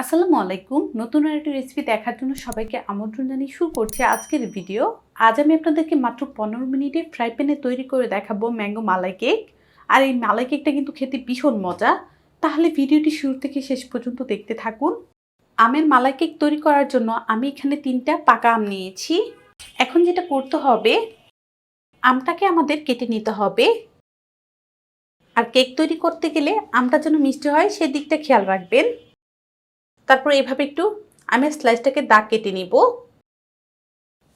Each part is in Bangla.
আসসালামু আলাইকুম। নতুন আরেকটি রেসিপি দেখার জন্য সবাইকে আমন্ত্রণ জানিয়ে শুরু করছি আজকের ভিডিও। আজ আমি আপনাদেরকে মাত্র 15 মিনিটে ফ্রাই প্যানে তৈরি করে দেখাবো ম্যাঙ্গো মালাই কেক। আর এই মালাই কেকটা কিন্তু খেতে ভীষণ মজা। তাহলে ভিডিওটি শুরু থেকে শেষ পর্যন্ত দেখতে থাকুন। আমের মালাই কেক তৈরি করার জন্য আমি এখানে 3টা পাকা আম নিয়েছি। এখন যেটা করতে হবে, আমটাকে আমাদের কেটে নিতে হবে। আর কেক তৈরি করতে গেলে আমটা যেন মিষ্টি হয় সেদিকটা খেয়াল রাখবেন। তারপর এভাবে একটু আমের স্লাইসটাকে দাগ কেটে নিব।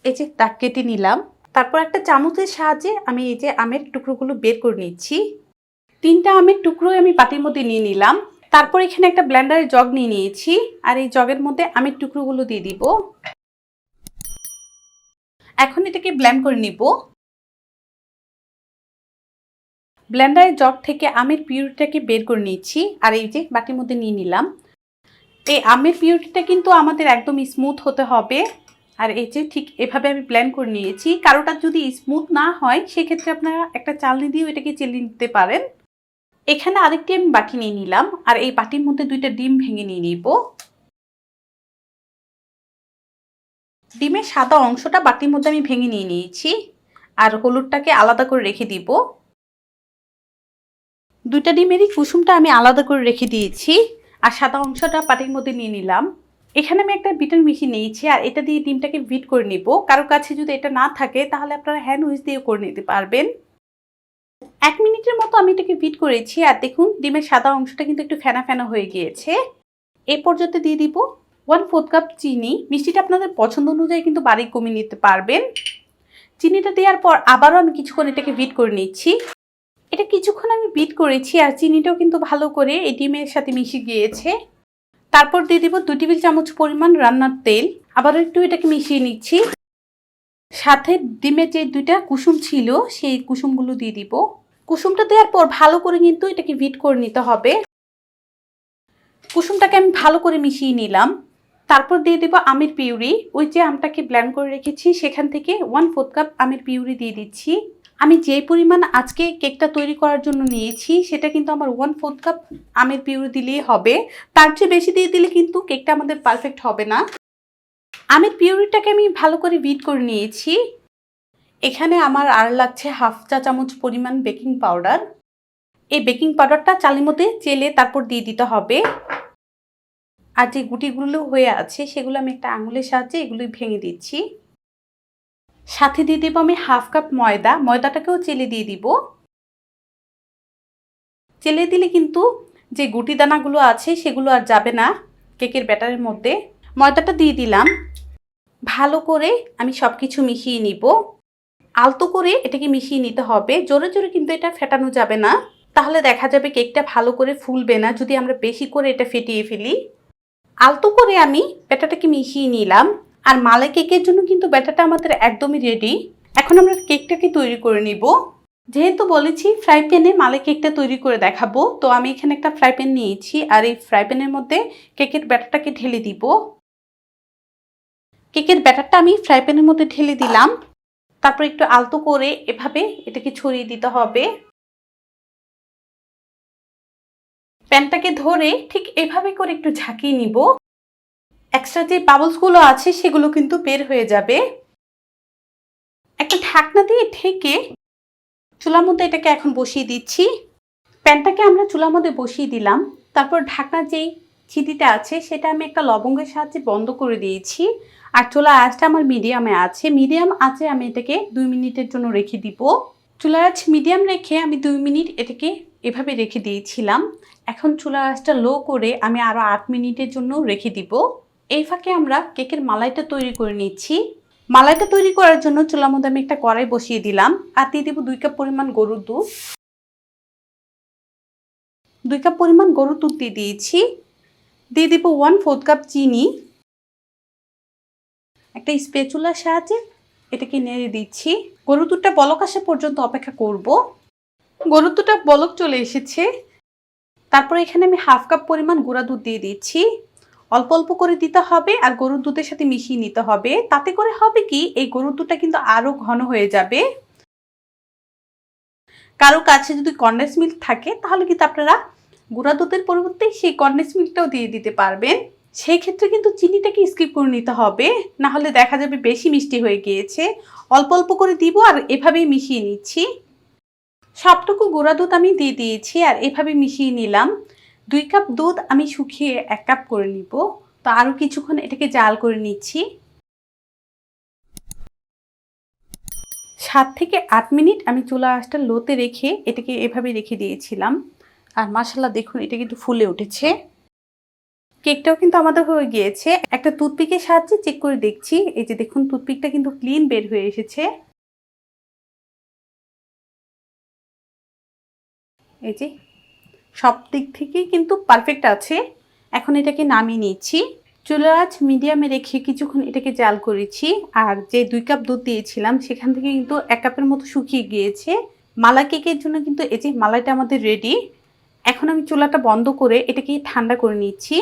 এই যে দাগ কেটে নিলাম। তারপর একটা চামচের সাহায্যে আমি এই যে আমের টুকরোগুলো বের করে নিচ্ছি। 3টা আমের টুকরো আমি বাটির মধ্যে নিয়ে নিলাম। তারপর এখানে একটা ব্লেন্ডারের জগ নিয়ে নিয়েছি। আর এই জগের মধ্যে আমের টুকরোগুলো দিয়ে দিব। এখন এটাকে ব্লেন্ড করে নিব। ব্লেন্ডারের জগ থেকে আমের পিউরিটাকে বের করে নিচ্ছি। আর এই যে বাটির মধ্যে নিয়ে নিলাম। এই আমের পিউরিটা কিন্তু আমাদের একদম স্মুথ হতে হবে। আর এই যে ঠিক এভাবে আমি ব্লেন্ড করে নিয়েছি। কারোটা যদি স্মুথ না হয় সেক্ষেত্রে আপনারা একটা চালনি দিয়েও এটাকে চেলে নিতে পারেন। এখানে আরেকটি আমি বাটি নিয়ে নিলাম। আর এই বাটির মধ্যে 2টা ডিম ভেঙে নিয়ে নিব। ডিমের সাদা অংশটা বাটির মধ্যে আমি ভেঙে নিয়ে নিয়েছি। আর হলুদটাকে আলাদা করে রেখে দিব। 2টা ডিমেরই কুসুমটা আমি আলাদা করে রেখে দিয়েছি। আর সাদা অংশটা বাটির মধ্যে নিয়ে নিলাম। এখানে আমি একটা বিটার মেশিন নিয়েছি। আর এটা দিয়ে ডিমটাকে বিট করে নিব। কারো কাছে যদি এটা না থাকে তাহলে আপনারা হ্যান্ড উইচ দিয়েও করে নিতে পারবেন। 1 মিনিটের মতো আমি এটাকে বিট করেছি। আর দেখুন ডিমের সাদা অংশটা কিন্তু একটু ফেনা ফেনা হয়ে গিয়েছে। এই পর্যায়ে দিয়ে দিব 1/4 কাপ চিনি। মিষ্টিটা আপনাদের পছন্দ অনুযায়ী কিন্তু বাড়িয়ে কমিয়ে নিতে পারবেন। চিনিটা দেওয়ার পর আবারও আমি কিছুক্ষণ এটাকে বিট করে নিচ্ছি। এটা কিছুক্ষণ আমি বিট করেছি। আর চিনিটাও কিন্তু ভালো করে এই ডিমের সাথে মিশে গিয়েছে। তারপর দিয়ে দিব 2 টেবিল চামচ পরিমাণ রান্নার তেল। আবারও একটু এটাকে মিশিয়ে নিচ্ছি। সাথে ডিমের যে 2টা কুসুম ছিল সেই কুসুমগুলো দিয়ে দিব। কুসুমটা দেওয়ার পর ভালো করে কিন্তু এটাকে বিট করে নিতে হবে। কুসুমটাকে আমি ভালো করে মিশিয়ে নিলাম। তারপর দিয়ে দেব আমের পিউরি। ওই যে আমটাকে ব্লেন্ড করে রেখেছি সেখান থেকে 1/4 কাপ আমের পিউরি দিয়ে দিচ্ছি। আমি যে পরিমাণ আজকে কেকটা তৈরি করার জন্য নিয়েছি সেটা কিন্তু আমার 1/4 কাপ আমের পিউরি দিলেই হবে। তার চেয়ে বেশি দিয়ে দিলে কিন্তু কেকটা আমাদের পারফেক্ট হবে না। আমের পিউরিটাকে আমি ভালো করে বিট করে নিয়েছি। এখানে আমার আর লাগছে 1/2 চা চামচ পরিমাণ বেকিং পাউডার। এই বেকিং পাউডারটা চালের মধ্যে চেলে তারপর দিয়ে দিতে হবে। আর যে গুটিগুলো হয়ে আছে সেগুলো আমি একটা আঙুলের সাহায্যে এগুলো ভেঙে দিচ্ছি। সাথে দিয়ে দেবো আমি 1/2 কাপ ময়দা। ময়দাটাকেও চেলে দিয়ে দিব। চেলে দিলে কিন্তু যে গুটি দানাগুলো আছে সেগুলো আর যাবে না কেকের ব্যাটারের মধ্যে। ময়দাটা দিয়ে দিলাম। ভালো করে আমি সব কিছু মিশিয়ে নিব। আলতো করে এটাকে মিশিয়ে নিতে হবে। জোরে জোরে কিন্তু এটা ফেটানো যাবে না। তাহলে দেখা যাবে কেকটা ভালো করে ফুলবে না যদি আমরা বেশি করে এটা ফেটিয়ে ফেলি। আলতো করে আমি ব্যাটারটাকে মিশিয়ে নিলাম। আর মালাই কেকের জন্য কিন্তু ব্যাটারটা আমাদের একদমই রেডি। এখন আমরা কেকটাকে তৈরি করে নিব। যেহেতু বলেছি ফ্রাই প্যানে মালাই কেকটা তৈরি করে দেখাবো, তো আমি এখানে একটা ফ্রাই প্যান নিয়েছি। আর এই ফ্রাই প্যানের মধ্যে কেকের ব্যাটারটাকে ঢেলে দিব। কেকের ব্যাটারটা আমি ফ্রাই প্যানের মধ্যে ঢেলে দিলাম। তারপর একটু আলতো করে এভাবে এটাকে ছড়িয়ে দিতে হবে। প্যানটাকে ধরে ঠিক এভাবে করে একটু ঝাঁকিয়ে নিব। এক্সট্রা যে বাবলসগুলো আছে সেগুলো কিন্তু বের হয়ে যাবে। একটা ঢাকনা দিয়ে ঢেকে চুলার মধ্যে এটাকে এখন বসিয়ে দিচ্ছি। প্যানটাকে আমরা চুলার মধ্যে বসিয়ে দিলাম। তারপর ঢাকনার যেই ছিটিটা আছে সেটা আমি একটা লবঙ্গের সাহায্যে বন্ধ করে দিয়েছি। আর চুলার আঁচটা আমার মিডিয়ামে আছে। মিডিয়াম আঁচে আমি এটাকে 2 মিনিটের জন্য রেখে দিব। চুলার আঁচ মিডিয়াম রেখে আমি 2 মিনিট এটাকে এভাবে রেখে দিয়েছিলাম। এখন চুলার আঁচটা লো করে আমি আরও 8 মিনিটের জন্য রেখে দিব। এই ফাঁকে আমরা কেকের মালাইটা তৈরি করে নিচ্ছি। মালাইটা তৈরি করার জন্য চুলার মধ্যে আমি একটা কড়াই বসিয়ে দিলাম। আর দিয়ে দেবো 2 কাপ পরিমাণ গরুর দুধ। 2 কাপ পরিমাণ গরুর দুধ দিয়ে দিয়েছি। দিয়ে দেবো 1/4 কাপ চিনি। একটা স্প্যাচুলার সাহায্যে এটাকে নেড়ে দিচ্ছি। গরুর দুধটা বলক আসা পর্যন্ত অপেক্ষা করব। গরুর দুধটা বলক চলে এসেছে। তারপর এখানে আমি 1/2 কাপ পরিমাণ গুঁড়া দুধ দিয়ে দিচ্ছি। অল্প অল্প করে দিতে হবে আর গরুর দুধের সাথে মিশিয়ে নিতে হবে। তাতে করে হবে কি, এই গরুর দুধটা কিন্তু আরও ঘন হয়ে যাবে। কারো কাছে যদি কনডেন্স মিল্ক থাকে তাহলে কিন্তু আপনারা গুঁড়া দুধের পরিবর্তে সেই কনডেন্স মিল্কটাও দিয়ে দিতে পারবেন। সেই ক্ষেত্রে কিন্তু চিনিটাকে স্কিপ করে নিতে হবে, না হলে দেখা যাবে বেশি মিষ্টি হয়ে গিয়েছে। অল্প অল্প করে দিব আর এভাবেই মিশিয়ে নিচ্ছি। সবটুকু গুঁড়া দুধ আমি দিয়ে দিয়েছি আর এভাবে মিশিয়ে নিলাম। 2 কাপ দুধ আমি শুকিয়ে 1 কাপ করে নিব। তো আরও কিছুক্ষণ এটাকে জাল করে নিচ্ছি। 7 থেকে 8 মিনিট আমি চুলা আঁচটা লোতে রেখে এটাকে এভাবে রেখে দিয়েছিলাম। আর মাশাআল্লাহ দেখুন এটা কিন্তু ফুলে উঠেছে। কেকটাও কিন্তু আমাদের হয়ে গিয়েছে। একটা টুথপিকের সাহায্যে চেক করে দেখছি। এই যে দেখুন টুথপিকটা কিন্তু ক্লিন বের হয়ে এসেছে। এই যে সব দিক থেকেই কিন্তু পারফেক্ট আছে। এখন এটাকে নামিয়ে নিচ্ছি। চুলার আঁচ মিডিয়ামে রেখে কিছুক্ষণ এটাকে জাল করেছি। আর যে 2 কাপ দুধ দিয়েছিলাম সেখান থেকে কিন্তু 1 কাপের মতো শুকিয়ে গিয়েছে। মালাই কেকের জন্য কিন্তু এই যে মালাইটা আমাদের রেডি। এখন আমি চুলাটা বন্ধ করে এটাকে ঠান্ডা করে নিচ্ছি।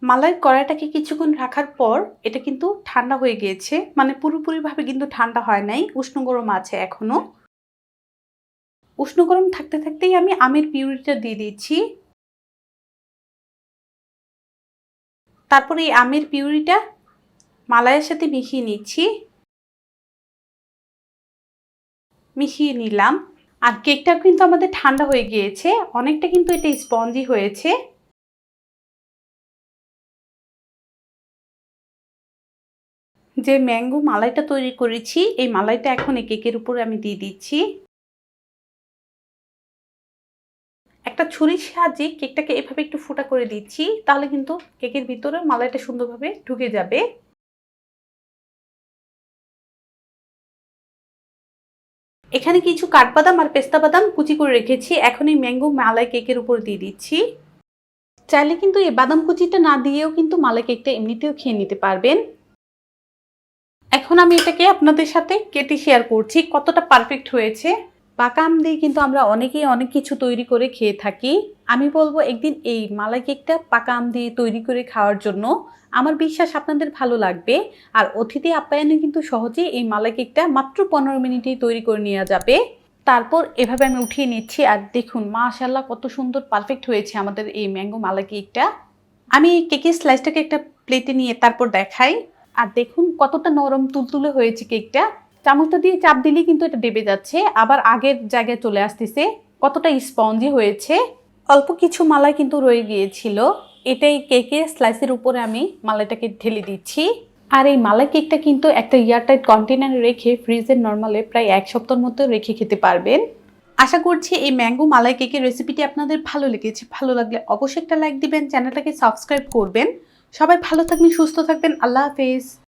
মালাইয়ের কড়াইটাকে কিছুক্ষণ রাখার পর এটা কিন্তু ঠান্ডা হয়ে গিয়েছে, মানে পুরোপুরিভাবে কিন্তু ঠান্ডা হয় নাই, উষ্ণ গরম আছে এখনো। উষ্ণ গরম থাকতে থাকতেই আমি আমের পিউরিটা দিয়ে দিচ্ছি। তারপরে এই আমের পিউরিটা মালাইয়ের সাথে মিশিয়ে নিচ্ছি। মিশিয়ে নিলাম। আর কেকটা কিন্তু আমাদের ঠান্ডা হয়ে গিয়েছে, অনেকটা কিন্তু এটা স্পঞ্জি হয়েছে। যে ম্যাঙ্গো মালাইটা তৈরি করেছি এই মালাইটা এখন এই কেকের উপরে আমি দিয়ে দিচ্ছি। একটা ছুরির সাহায্যে কেকটাকে এভাবে একটু ফোঁটা করে দিচ্ছি, তাহলে কিন্তু কেকের ভিতরে মালাইটা সুন্দরভাবে ঢুকে যাবে। এখানে কিছু কাঠবাদাম আর পেস্তা বাদাম কুচি করে রেখেছি, এখন এই ম্যাঙ্গো মালাই কেকের উপর দিয়ে দিচ্ছি। চাইলে কিন্তু এই বাদাম কুচিটা না দিয়েও কিন্তু মালাই কেকটা এমনিতেও খেয়ে নিতে পারবেন। এখন আমি এটাকে আপনাদের সাথে কেটে শেয়ার করছি কতটা পারফেক্ট হয়েছে। পাকা আম দিয়ে কিন্তু আমরা অনেকেই অনেক কিছু তৈরি করে খেয়ে থাকি। আমি বলবো একদিন এই মালাই কেকটা পাকা আম দিয়ে তৈরি করে খাওয়ার জন্য। আমার বিশ্বাস আপনাদের ভালো লাগবে। আর অতিথি আপ্যায়নে কিন্তু সহজেই এই মালাই কেকটা মাত্র 15 মিনিটেই তৈরি করে নেওয়া যাবে। তারপর এভাবে আমি উঠিয়ে নিচ্ছি আর দেখুন মাশাআল্লাহ কত সুন্দর পারফেক্ট হয়েছে আমাদের এই ম্যাঙ্গো মালাই কেকটা। আমি এই কেকের স্লাইসটাকে একটা প্লেটে নিয়ে তারপর দেখাই। আর দেখুন কতটা নরম তুলতুলে হয়েছে কেকটা। চামচটা দিয়ে চাপ দিলেই কিন্তু এটা ডেবে যাচ্ছে, আবার আগের জায়গায় চলে আসতেছে। কতটা স্পঞ্জি হয়েছে। অল্প কিছু মালাই কিন্তু রয়ে গিয়েছিল, এটাই কেকের স্লাইসের উপরে আমি মালাইটাকে ঢেলে দিচ্ছি। আর এই মালাই কেকটা কিন্তু একটা এয়ারটাইট কন্টেনারে রেখে ফ্রিজের নর্মালে প্রায় 1 সপ্তাহের মতো রেখে খেতে পারবেন। আশা করছি এই ম্যাঙ্গো মালাই কেকের রেসিপিটি আপনাদের ভালো লেগেছে। ভালো লাগলে অবশ্যই একটা লাইক দিবেন, চ্যানেলটাকে সাবস্ক্রাইব করবেন। সবাই ভালো থাকবেন, সুস্থ থাকবেন। আল্লাহ হাফেজ।